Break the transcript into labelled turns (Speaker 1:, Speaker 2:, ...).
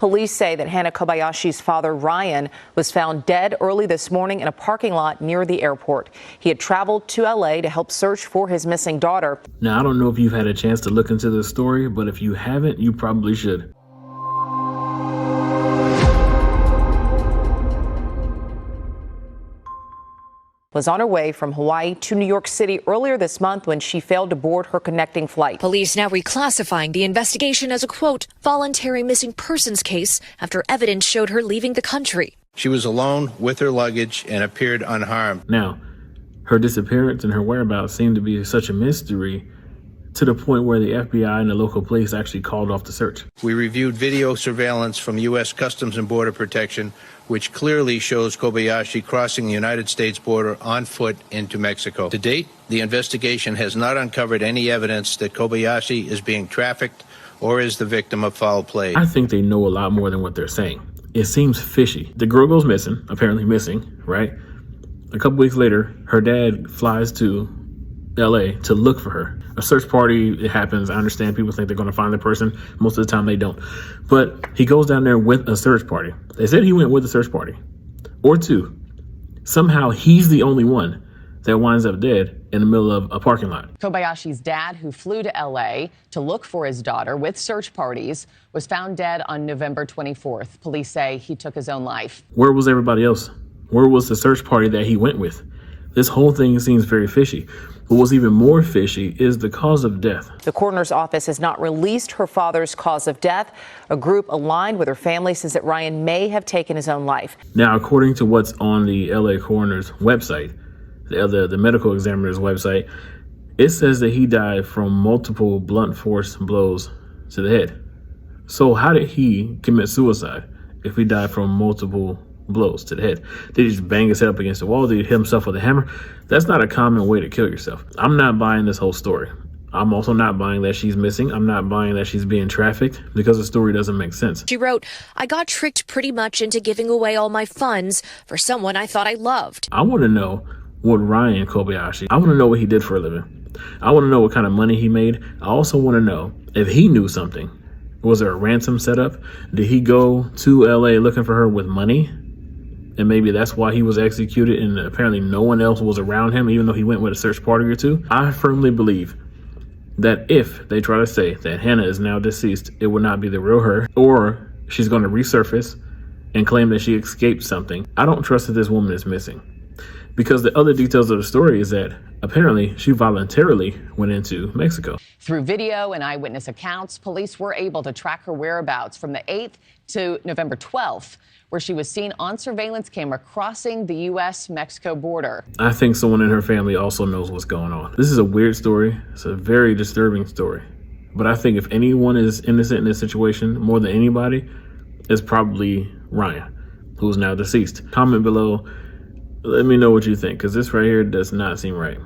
Speaker 1: Police say that Hannah Kobayashi's father, Ryan, was found dead early this morning in a parking lot near the airport. He had traveled to LA to help search for his missing daughter.
Speaker 2: Now, I don't know if you've had a chance to look into this story, but if you haven't, you probably should.
Speaker 1: Was on her way from Hawaii to New York City earlier this month when she failed to board her connecting flight.
Speaker 3: Police now reclassifying the investigation as a, quote, voluntary missing persons case after evidence showed her leaving the country.
Speaker 4: She was alone with her luggage and appeared unharmed.
Speaker 2: Now, her disappearance and her whereabouts seem to be such a mystery to the point where the FBI and the local police actually called off the search.
Speaker 4: We reviewed video surveillance from U.S. Customs and Border Protection, which clearly shows Kobayashi crossing the United States border on foot into Mexico. To date, the investigation has not uncovered any evidence that Kobayashi is being trafficked or is the victim of foul play.
Speaker 2: I think they know a lot more than what they're saying. It seems fishy. The girl goes missing, apparently missing, right? A couple weeks later, her dad flies to LA to look for her. A search party, it happens. I understand people think they're going to find the person. Most of the time they don't. But he goes down there with a search party. They said he went with a search party or two. Somehow he's the only one that winds up dead in the middle of a parking lot.
Speaker 5: Kobayashi's dad, who flew to L.A. to look for his daughter with search parties, was found dead on November 24th. Police say he took his own life.
Speaker 2: Where was everybody else? Where was the search party that he went with? This whole thing seems very fishy. But what's even more fishy is the cause of death.
Speaker 1: The coroner's office has not released her father's cause of death. A group aligned with her family says that Ryan may have taken his own life.
Speaker 2: Now, according to what's on the LA coroner's website, the medical examiner's website, it says that he died from multiple blunt force blows to the head. So how did he commit suicide if he died from multiple blows to the head? Did he just bang his head up against the wall? Did he hit himself with a hammer? That's not a common way to kill yourself. I'm not buying this whole story. I'm also not buying that she's missing. I'm not buying that she's being trafficked because the story doesn't make sense.
Speaker 3: She wrote, I got tricked pretty much into giving away all my funds for someone I thought I loved.
Speaker 2: I want to know what Ryan Kobayashi, I want to know what he did for a living. I want to know what kind of money he made. I also want to know if he knew something. Was there a ransom set up? Did he go to LA looking for her with money? And maybe that's why he was executed and apparently no one else was around him, even though he went with a search party or two. I firmly believe that if they try to say that Hannah is now deceased, it will not be the real her, or she's going to resurface and claim that she escaped something. I don't trust that this woman is missing, because the other details of the story is that apparently she voluntarily went into Mexico.
Speaker 5: Through video and eyewitness accounts, police were able to track her whereabouts from the 8th to November 12th, where she was seen on surveillance camera crossing the U.S.-Mexico border.
Speaker 2: I think someone in her family also knows what's going on. This is a weird story. It's a very disturbing story. But I think if anyone is innocent in this situation, more than anybody, it's probably Ryan, who's now deceased. Comment below. Let me know what you think, because this right here does not seem right.